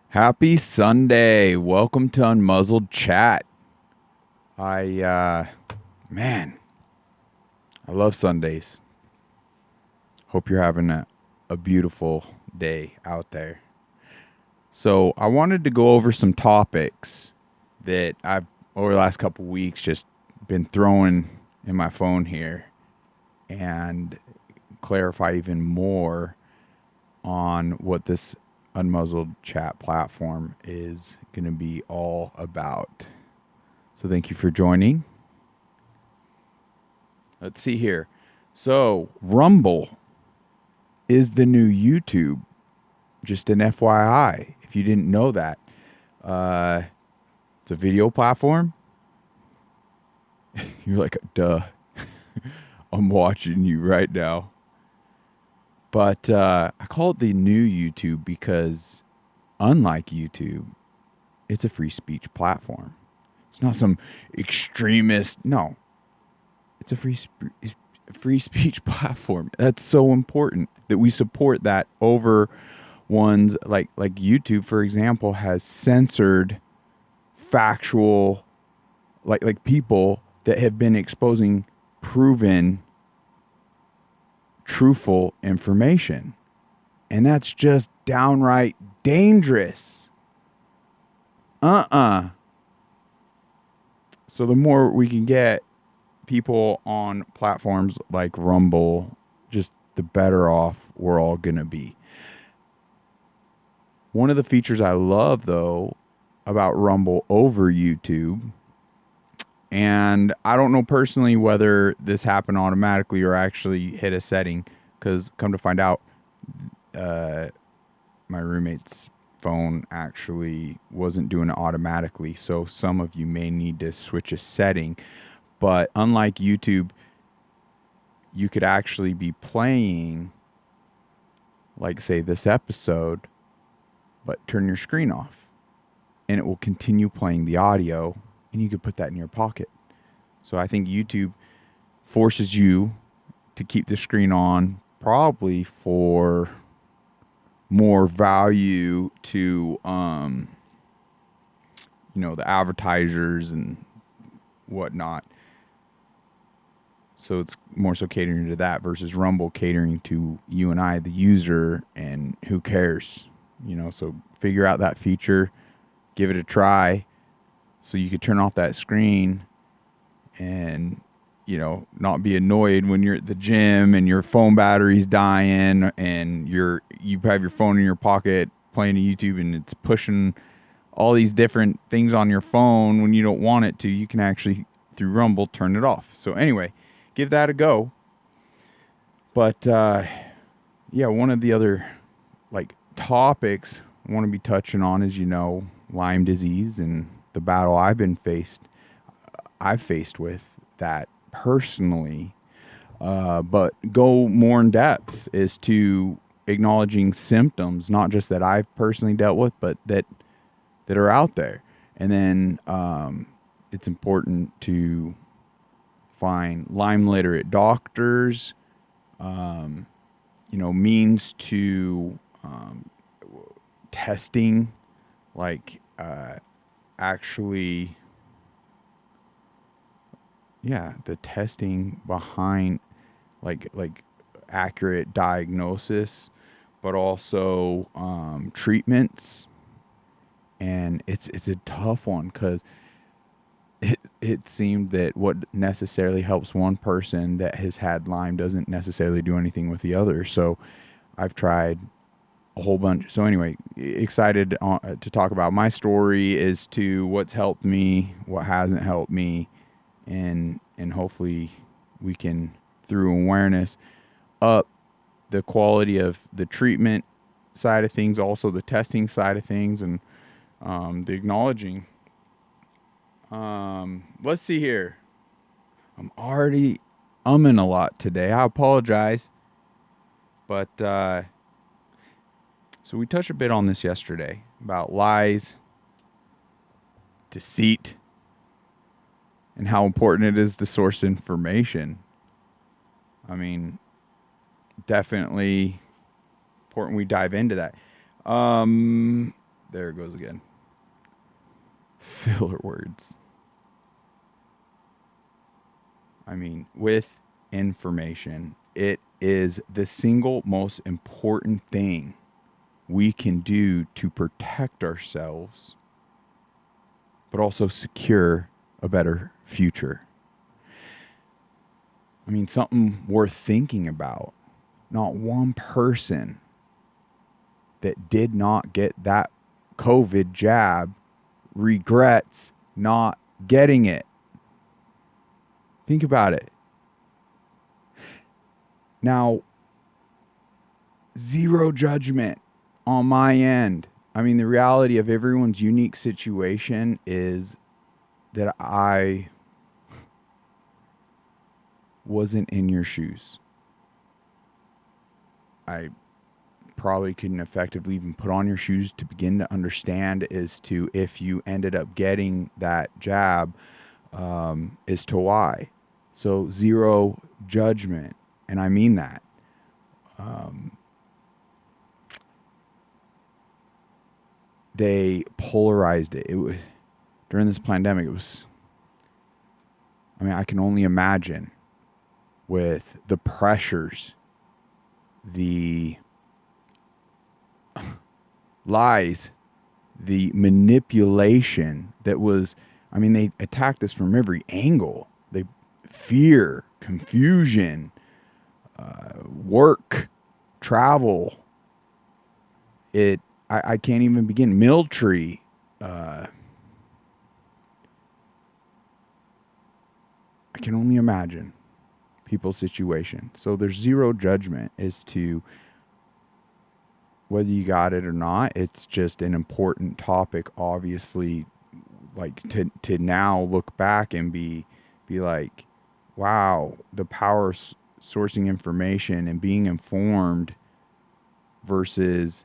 Happy Sunday. Welcome to Unmuzzled Chat. Man, I love Sundays. Hope you're having a beautiful day out there. So I wanted to go over some topics that I've, over the last couple weeks, just been throwing in my phone here and clarify even more on what this Unmuzzled Chat platform is going to be all about. So thank you for joining. Let's see here. So Rumble is the new YouTube. Just an FYI, if you didn't know that. It's a video platform. You're like, duh. I'm watching you right now. But I call it the new YouTube because unlike YouTube, it's a free speech platform. It's not some extremist. No, it's a free speech platform. That's so important that we support that over ones like YouTube, for example, has censored factual like people that have been exposing proven truthful information. And that's just downright dangerous. So the more we can get people on platforms like Rumble, just the better off we're all going to be. One of the features I love, though, about Rumble over YouTube, and I don't know personally whether this happened automatically or actually hit a setting, because come to find out, my roommate's phone actually wasn't doing it automatically. So some of you may need to switch a setting. But unlike YouTube, you could actually be playing, like, say, this episode, but turn your screen off. And it will continue playing the audio, and you could put that in your pocket. So I think YouTube forces you to keep the screen on, probably for more value to, the advertisers and whatnot. So it's more so catering to that versus Rumble catering to you and I, the user, and who cares? So figure out that feature, give it a try, so you could turn off that screen and, not be annoyed when you're at the gym and your phone battery's dying and you have your phone in your pocket playing YouTube and it's pushing all these different things on your phone when you don't want it to. You can actually, through Rumble, turn it off. So anyway, give that a go. But one of the other topics I want to be touching on is, Lyme disease and the battle I've faced with that personally. But go more in depth is to acknowledging symptoms, not just that I've personally dealt with, but that are out there. And then it's important to find Lyme literate doctors, means to testing, the testing behind like accurate diagnosis, but also treatments. And it's a tough one because it seemed that what necessarily helps one person that has had Lyme doesn't necessarily do anything with the other. So I've tried a whole bunch. So anyway, excited to talk about my story as to what's helped me, what hasn't helped me, and hopefully we can, through awareness, up the quality of the treatment side of things, also the testing side of things, and the acknowledging. Let's see here. I'm already umming a lot today. I apologize. But so we touched a bit on this yesterday about lies, deceit, and how important it is to source information. I mean, definitely important we dive into that. There it goes again. Filler words. I mean, with information, it is the single most important thing we can do to protect ourselves, but also secure a better future. I mean, something worth thinking about. Not one person that did not get that COVID jab regrets not getting it. Think about it. Now, zero judgment on my end. I mean, the reality of everyone's unique situation is that I wasn't in your shoes. I probably couldn't effectively even put on your shoes to begin to understand as to if you ended up getting that jab, as to why. So zero judgment, and I mean that. They polarized it. It was during this pandemic. It was. I mean, I can only imagine with the pressures, the lies, the manipulation that was. I mean, they attacked us from every angle. They fear, confusion, work, travel. I can't even begin. Military. I can only imagine people's situation. So there's zero judgment as to whether you got it or not. It's just an important topic, obviously, like to now look back and be like, wow, the power of sourcing information and being informed versus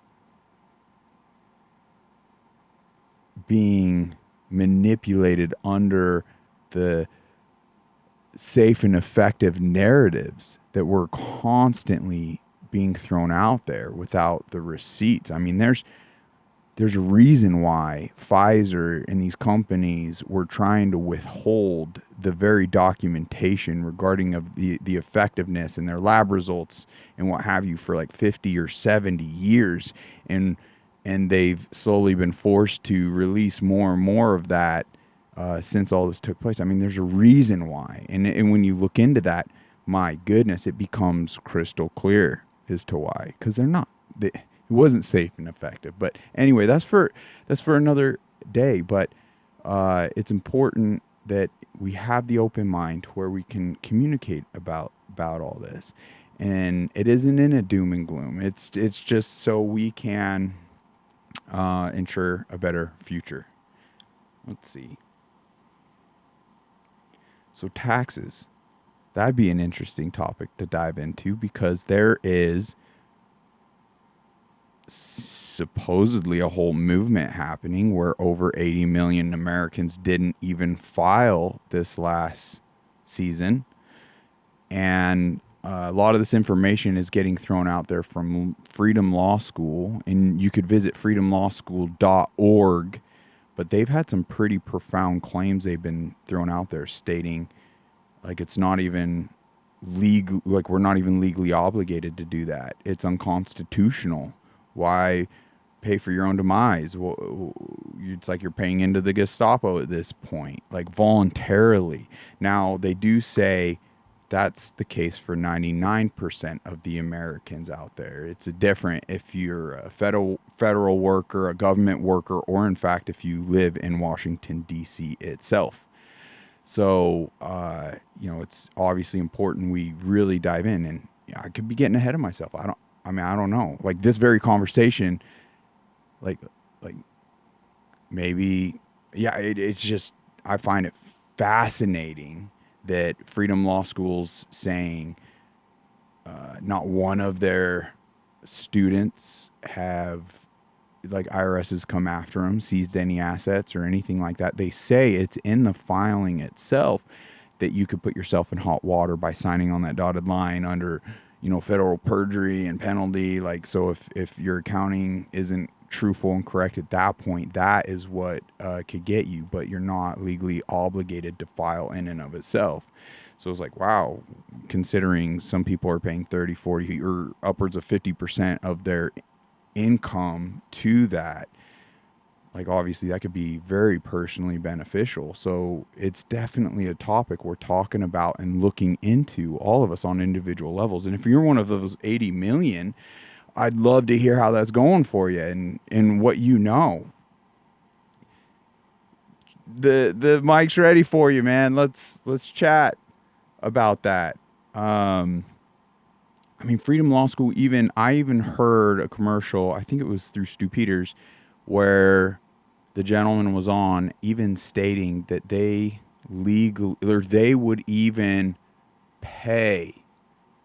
being manipulated under the safe and effective narratives that were constantly being thrown out there without the receipts. I mean, there's a reason why Pfizer and these companies were trying to withhold the very documentation regarding of the effectiveness and their lab results and what have you for like 50 or 70 years. And they've slowly been forced to release more and more of that since all this took place. I mean, there's a reason why. And when you look into that, my goodness, it becomes crystal clear as to why. Because it wasn't safe and effective. But anyway, that's for another day. But it's important that we have the open mind where we can communicate about all this. And it isn't in a doom and gloom. It's just so we can ensure a better future. Let's see. So taxes, that'd be an interesting topic to dive into because there is supposedly a whole movement happening where over 80 million Americans didn't even file this last season. And a lot of this information is getting thrown out there from Freedom Law School, and you could visit freedomlawschool.org, but they've had some pretty profound claims they've been thrown out there stating like it's not even legal, like we're not even legally obligated to do that. It's unconstitutional. Why pay for your own demise? Well, it's like you're paying into the Gestapo at this point, like voluntarily. Now, they do say that's the case for 99% of the Americans out there. It's different if you're a federal worker, a government worker, or in fact, if you live in Washington, D.C. itself. So, it's obviously important we really dive in. And I could be getting ahead of myself. I don't know. Like this very conversation, like maybe, yeah, it's just, I find it fascinating that Freedom Law School's saying not one of their students have, like IRS has come after them, seized any assets or anything like that. They say it's in the filing itself that you could put yourself in hot water by signing on that dotted line under, federal perjury and penalty. Like, so if your accounting isn't truthful and correct at that point, that is what could get you, but you're not legally obligated to file in and of itself. So it's like, wow, considering some people are paying 30, 40, or upwards of 50% of their income to that, like, obviously that could be very personally beneficial. So it's definitely a topic we're talking about and looking into, all of us on individual levels. And if you're one of those 80 million, I'd love to hear how that's going for you and what you know. The mic's ready for you, man. Let's chat about that. Um, I mean, Freedom Law School. I even heard a commercial. I think it was through Stu Peters, where the gentleman was on, even stating that they would even pay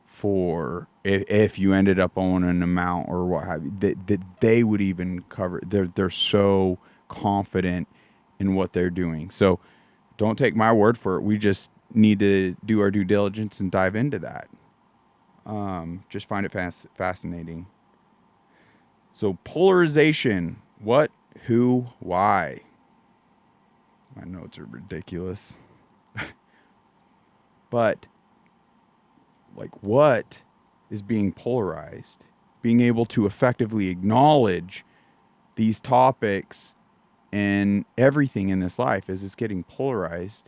for if you ended up owning an amount or what have you, that they would even cover. They're so confident in what they're doing. So don't take my word for it. We just need to do our due diligence and dive into that. Just find it fascinating. So polarization. What, who, why? My notes are ridiculous. But, like, what is being polarized? Being able to effectively acknowledge these topics and everything in this life as it's getting polarized,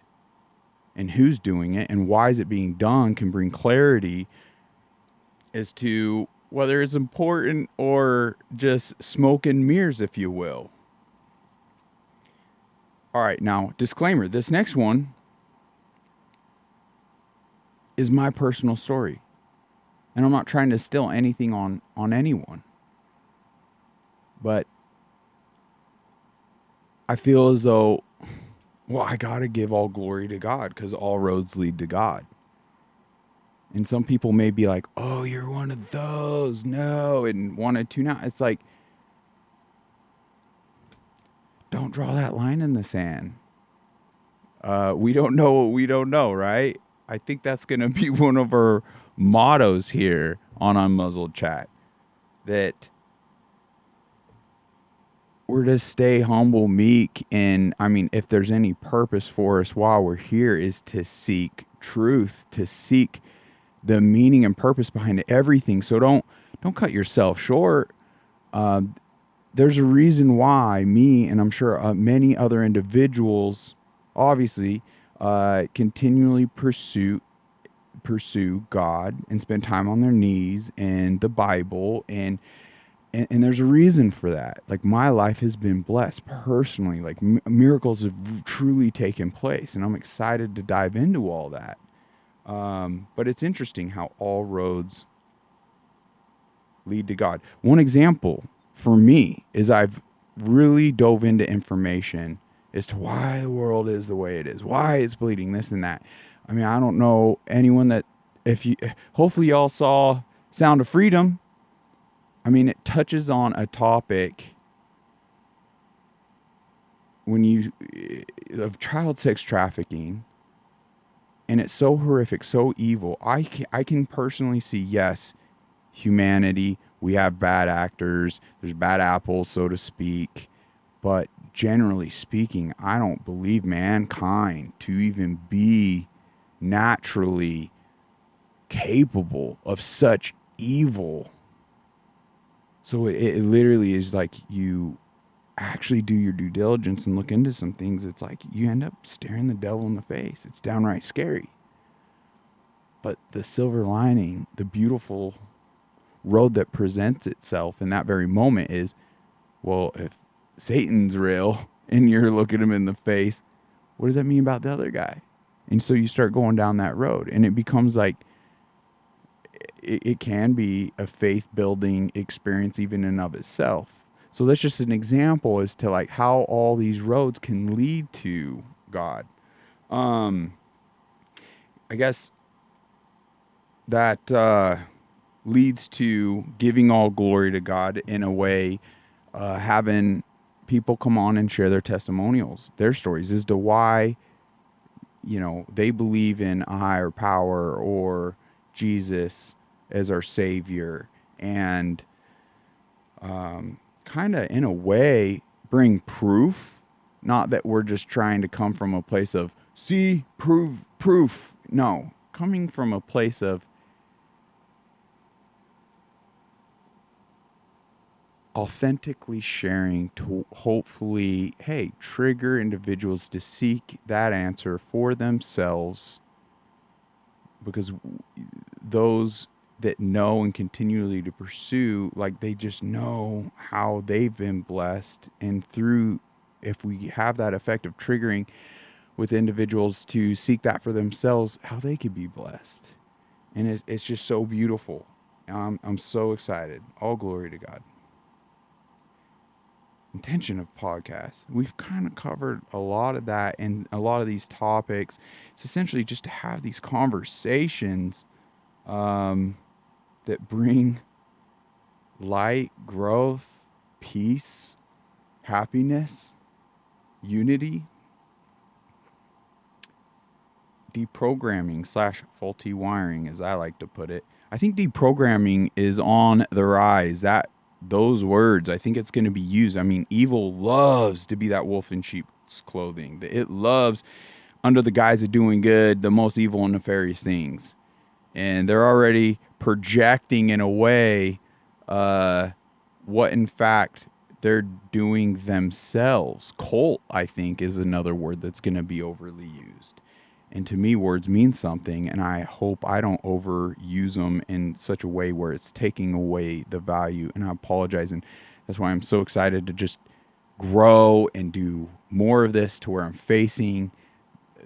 and who's doing it and why is it being done, can bring clarity as to whether it's important or just smoke and mirrors, if you will. All right, now, disclaimer, this next one is my personal story. And I'm not trying to steal anything on anyone. But I feel as though, well, I got to give all glory to God because all roads lead to God. And some people may be like, oh, you're one of those. No. And wanted to now. It's like, don't draw that line in the sand. We don't know what we don't know, right? I think that's going to be one of our mottos here on Unmuzzled Chat. That we're to stay humble, meek, and I mean, if there's any purpose for us while we're here, is to seek truth, to seek the meaning and purpose behind everything. So don't cut yourself short. There's a reason why me, and I'm sure many other individuals, obviously, continually pursue God and spend time on their knees and the Bible, and there's a reason for that. Like, my life has been blessed personally. Like, miracles have truly taken place, and I'm excited to dive into all that. But it's interesting how all roads lead to God. One example for me is I've really dove into information as to why the world is the way it is, why it's bleeding, this and that. I mean, I don't know anyone that, hopefully y'all saw Sound of Freedom. I mean, it touches on a topic of child sex trafficking, and it's so horrific, so evil. I can personally see, yes, humanity, we have bad actors, there's bad apples, so to speak, but generally speaking, I don't believe mankind to even be naturally capable of such evil. So it literally is like, you actually do your due diligence and look into some things, it's like you end up staring the devil in the face. It's downright scary. But the silver lining, the beautiful road that presents itself in that very moment is, well, if Satan's real and you're looking him in the face, what does that mean about the other guy? And so you start going down that road, and it becomes like, it can be a faith building experience even in of itself. So that's just an example as to like how all these roads can lead to God. I guess that leads to giving all glory to God in a way, having people come on and share their testimonials, their stories as to why, they believe in a higher power or Jesus, as our Savior, and kind of in a way bring proof. Not that we're just trying to come from a place of see, proof. No, coming from a place of authentically sharing to hopefully, hey, trigger individuals to seek that answer for themselves, because those that know and continually to pursue, like they just know how they've been blessed, and through, if we have that effect of triggering with individuals to seek that for themselves, how they could be blessed. And it's just so beautiful. I'm so excited. All glory to God. Intention of podcasts, we've kind of covered a lot of that and a lot of these topics. It's essentially just to have these conversations that bring light, growth, peace, happiness, unity, deprogramming / faulty wiring, as I like to put it. I think deprogramming is on the rise. That those words, I think it's going to be used. I mean, evil loves to be that wolf in sheep's clothing. It loves, under the guise of doing good, the most evil and nefarious things. And they're already projecting in a way what in fact they're doing themselves. Cult, I think, is another word that's going to be overly used. And to me, words mean something, and I hope I don't overuse them in such a way where it's taking away the value. And I apologize, and that's why I'm so excited to just grow and do more of this, to where I'm facing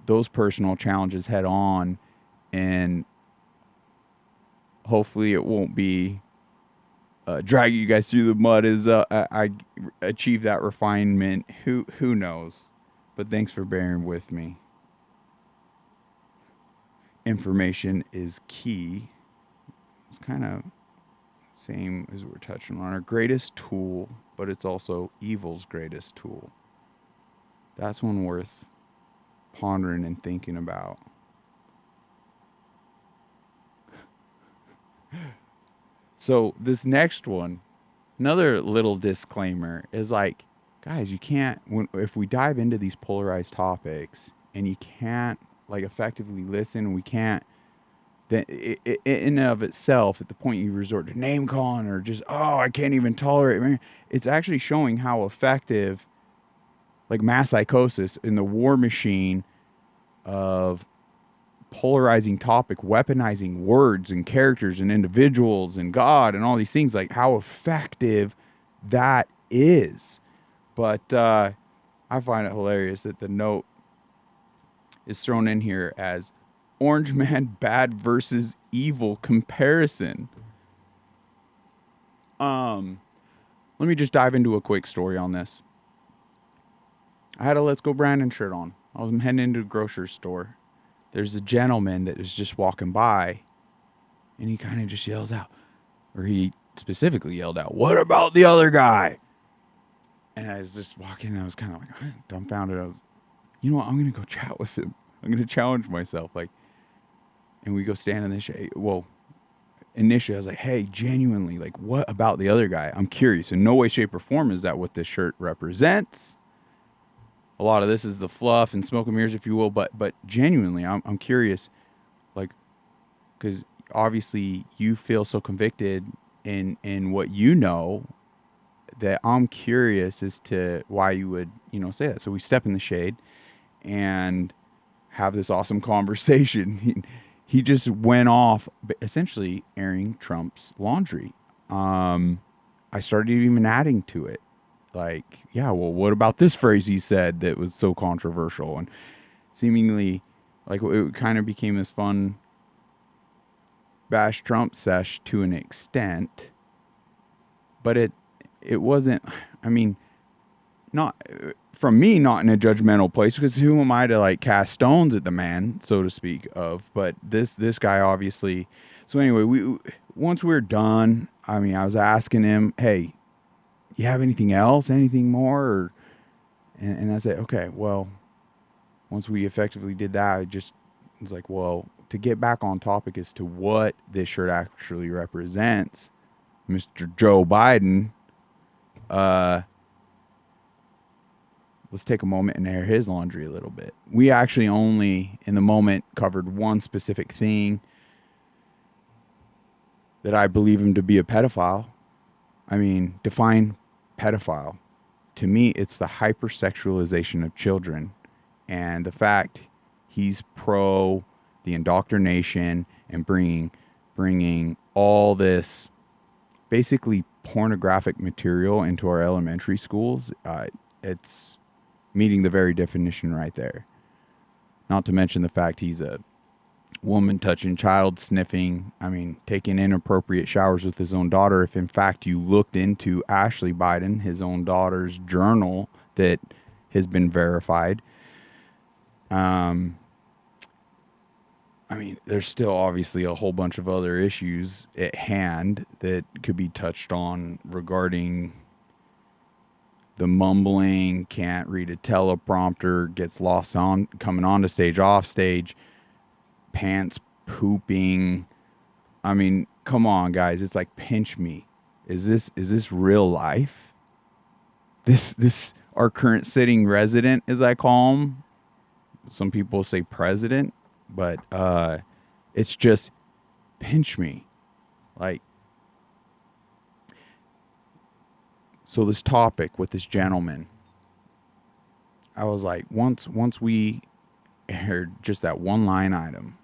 those personal challenges head on, and hopefully it won't be dragging you guys through the mud as I achieve that refinement. Who knows? But thanks for bearing with me. Information is key. It's kind of same as we're touching on. Our greatest tool, but it's also evil's greatest tool. That's one worth pondering and thinking about. So this next one, another little disclaimer is like, guys, you can't, if we dive into these polarized topics and you can't like effectively listen, we can't, then in and of itself, at the point you resort to name calling or just, oh, I can't even tolerate it, it's actually showing how effective, like mass psychosis in the war machine of polarizing topic, weaponizing words and characters and individuals and God and all these things, like how effective that is. But I find it hilarious that the note is thrown in here as Orange Man bad versus evil comparison. Let me just dive into a quick story on this. I had a Let's Go Brandon shirt on. I was heading into a grocery store. There's a gentleman that was just walking by, and he kind of just yells out, or he specifically yelled out, "What about the other guy?" And I was just walking, and I was kind of like dumbfounded. I was, you know what? I'm going to go chat with him. I'm going to challenge myself. Like, and we go stand in the shade. Well, initially I was like, hey, genuinely, like, what about the other guy? I'm curious. In no way, shape, or form is that what this shirt represents. A lot of this is the fluff and smoke and mirrors, if you will. But genuinely, I'm curious, like, because obviously you feel so convicted in what you know, that I'm curious as to why you would, say that. So we step in the shade and have this awesome conversation. He just went off, essentially airing Trump's laundry. I started even adding to it. Like, yeah, well, what about this phrase he said that was so controversial? And seemingly, like, it kind of became this fun bash Trump sesh to an extent. But it wasn't, I mean, not from me, not in a judgmental place, because who am I to like cast stones at the man, so to speak, of, but this guy obviously. So anyway, once we were done, I mean, I was asking him, hey, you have anything else, anything more? And I said, okay, well, once we effectively did that, I just was like, well, to get back on topic as to what this shirt actually represents, Mr. Joe Biden, let's take a moment and air his laundry a little bit. We actually only, in the moment, covered one specific thing, that I believe him to be a pedophile. I mean, define pedophile. To me, it's the hypersexualization of children, and the fact he's pro the indoctrination and bringing all this basically pornographic material into our elementary schools. It's meeting the very definition right there. Not to mention the fact he's a woman touching, child sniffing, I mean, taking inappropriate showers with his own daughter. If in fact you looked into Ashley Biden, his own daughter's journal that has been verified, I mean, there's still obviously a whole bunch of other issues at hand that could be touched on regarding the mumbling, can't read a teleprompter, gets lost on coming onto stage, off stage, pants pooping. I mean, come on, guys. It's like, pinch me. Is this real life? This our current sitting resident, as I call him. Some people say president, but it's just, pinch me. Like, so this topic with this gentleman, I was like, once we aired just that one line item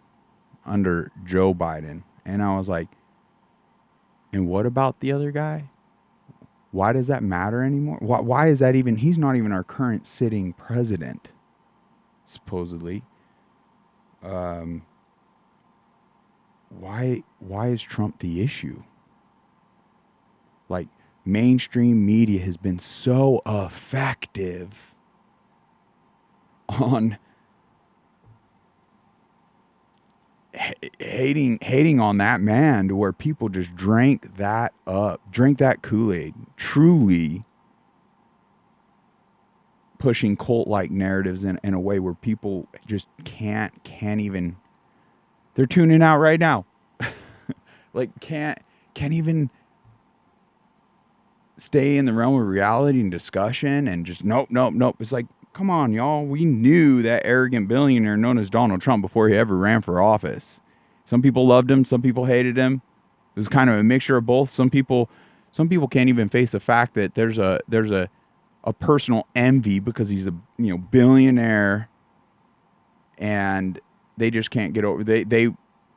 under Joe Biden, and I was like, and what about the other guy? Why does that matter anymore? Why is that even? He's not even our current sitting president, supposedly. Why is Trump the issue? Like, mainstream media has been so effective on hating on that man, to where people just drank that up, drank that Kool-Aid, truly pushing cult-like narratives in a way where people just can't even, they're tuning out right now. Like, can't even stay in the realm of reality and discussion, and just nope. It's like, come on, y'all. We knew that arrogant billionaire known as Donald Trump before he ever ran for office. Some people loved him, some people hated him. It was kind of a mixture of both. Some people can't even face the fact that there's a personal envy because he's a billionaire, and they just can't get over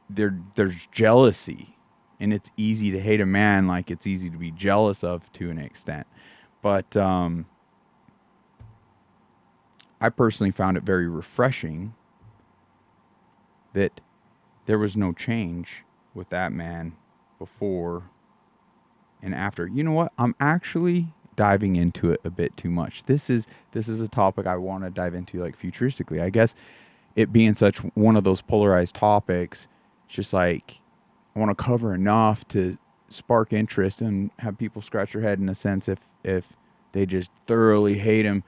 there's jealousy, and it's easy to hate a man like it's easy to be jealous of to an extent. But I personally found it very refreshing that there was no change with that man before and after. You know what? I'm actually diving into it a bit too much. This is a topic I want to dive into, like, futuristically. I guess it being such one of those polarized topics, it's just like I want to cover enough to spark interest and have people scratch their head, in a sense, if they just thoroughly hate him,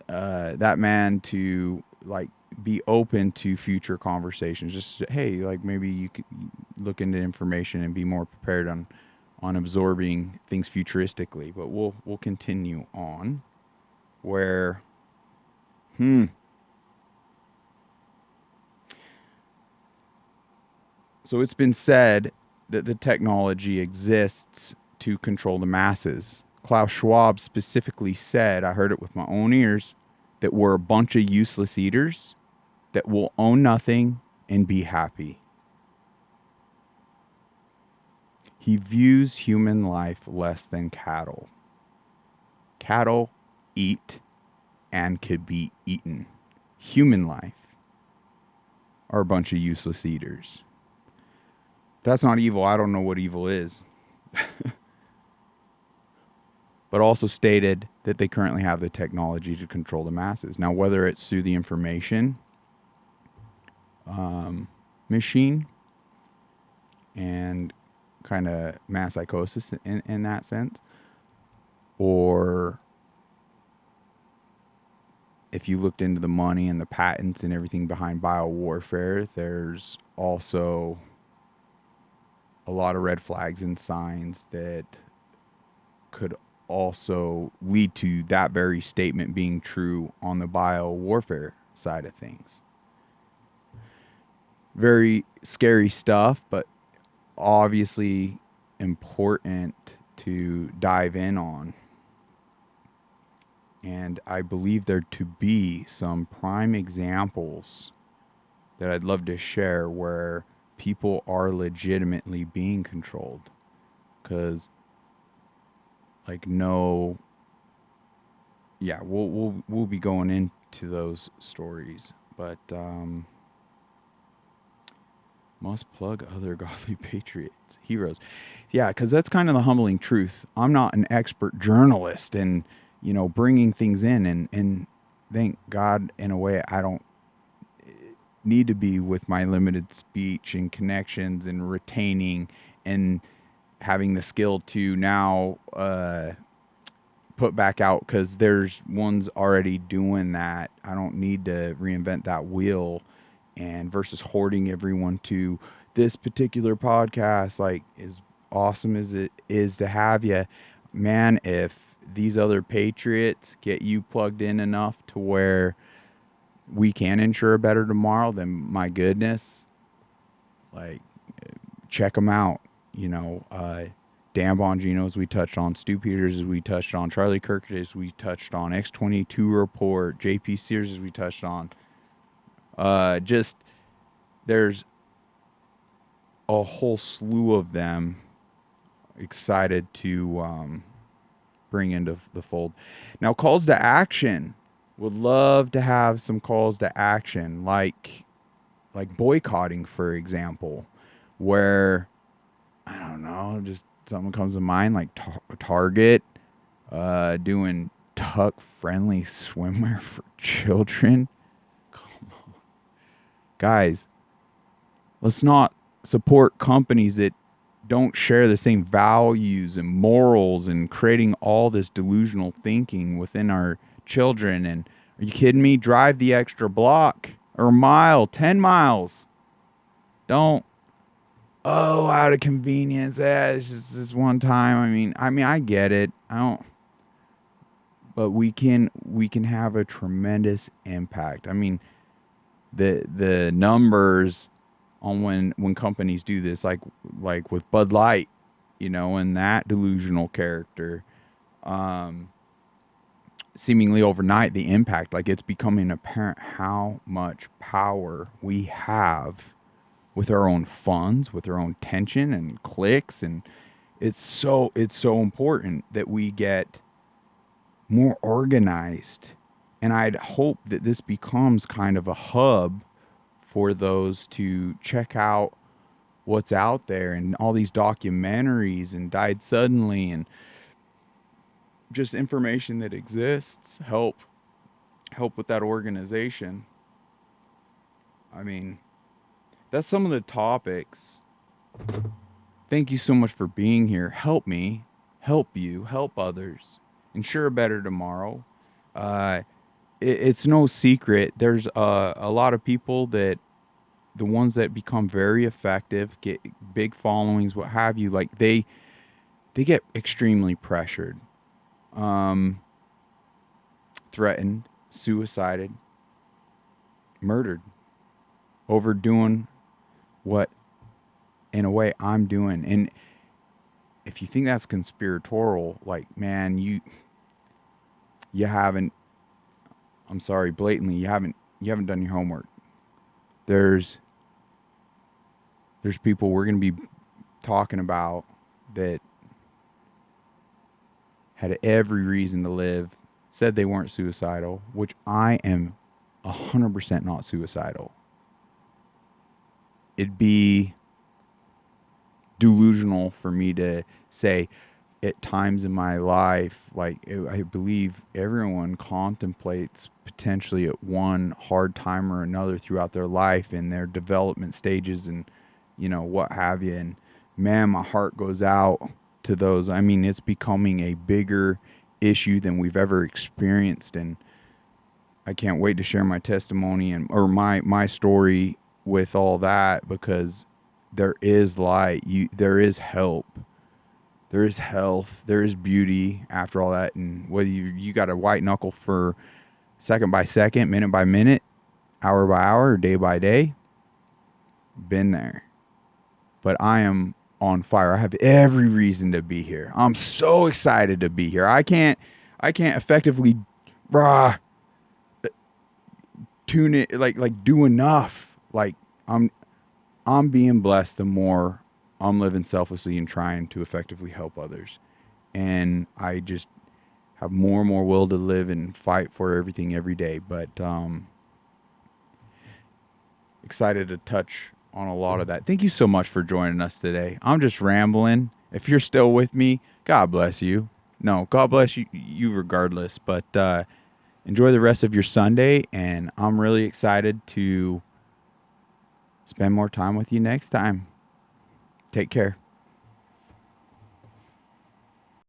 that man, to like be open to future conversations. Just, hey, like, maybe you could look into information and be more prepared on absorbing things futuristically. But we'll continue on where so it's been said that the technology exists to control the masses. Klaus Schwab specifically said, I heard it with my own ears, that we're a bunch of useless eaters that will own nothing and be happy. He views human life less than cattle. Cattle eat and could be eaten. Human life are a bunch of useless eaters. That's not evil. I don't know what evil is. But also stated that they currently have the technology to control the masses. Now, whether it's through the information machine and kind of mass psychosis in that sense, or if you looked into the money and the patents and everything behind biowarfare, there's also a lot of red flags and signs that could also lead to that very statement being true on the biowarfare side of things. Very scary stuff, but obviously important to dive in on. And I believe there to be some prime examples that I'd love to share where people are legitimately being controlled. Because, like, no, yeah, we'll be going into those stories, but must plug other godly patriots, heroes. Yeah, because that's kind of the humbling truth. I'm not an expert journalist and, bringing things in, and thank God, in a way, I don't need to be with my limited speech and connections and retaining and having the skill to now put back out, because there's ones already doing that. I don't need to reinvent that wheel, and versus hoarding everyone to this particular podcast. Like, as awesome as it is to have you, man, if these other patriots get you plugged in enough to where we can ensure a better tomorrow, then my goodness, like, check them out. Dan Bongino, as we touched on, Stu Peters, as we touched on, Charlie Kirk, as we touched on, X22 Report, JP Sears, as we touched on. Just, there's a whole slew of them excited to bring into the fold. Now, calls to action. Would love to have some calls to action, like boycotting, for example, where, I don't know, just something comes to mind, like Target doing tuck-friendly swimwear for children. Come on. Guys, let's not support companies that don't share the same values and morals and creating all this delusional thinking within our children. And are you kidding me? Drive the extra block or mile, 10 miles. Don't, out of convenience. It's just this one time. I mean, I get it. I don't, but we can have a tremendous impact. I mean, the numbers on when companies do this, like with Bud Light, and that delusional character, seemingly overnight, the impact, like, it's becoming apparent how much power we have with our own funds, with our own tension and clicks, and it's so important that we get more organized. And I'd hope that this becomes kind of a hub for those to check out what's out there, and all these documentaries and Died Suddenly and just information that exists help with that organization. I mean, that's some of the topics. Thank you so much for being here. Help me, help you, help others, ensure a better tomorrow. It's no secret. There's a lot of people that, the ones that become very effective, get big followings, what have you, like, they get extremely pressured, threatened, suicided, murdered over doing what, in a way, I'm doing. And if you think that's conspiratorial, like, man, you haven't, I'm sorry, blatantly, you haven't done your homework. There's people we're going to be talking about that had every reason to live, said they weren't suicidal, which I am 100% not suicidal. It'd be delusional for me to say at times in my life, like, I believe everyone contemplates potentially at one hard time or another throughout their life and their development stages and, what have you. And man, my heart goes out to those. I mean, it's becoming a bigger issue than we've ever experienced. And I can't wait to share my testimony and or my story with all that, because there is light. There is help. There is health. There is beauty after all that. And whether you got a white knuckle for second by second, minute by minute, hour by hour, day by day, been there. But I am on fire. I have every reason to be here. I'm so excited to be here. I can't effectively rah, tune it like do enough. Like I'm I'm being blessed the more I'm living selflessly and trying to effectively help others. And I just have more and more will to live and fight for everything every day. But excited to touch on a lot of that. Thank you so much for joining us today. I'm just rambling. If you're still with me, God bless you. No, God bless you regardless. But enjoy the rest of your Sunday, and I'm really excited to spend more time with you next time. Take care.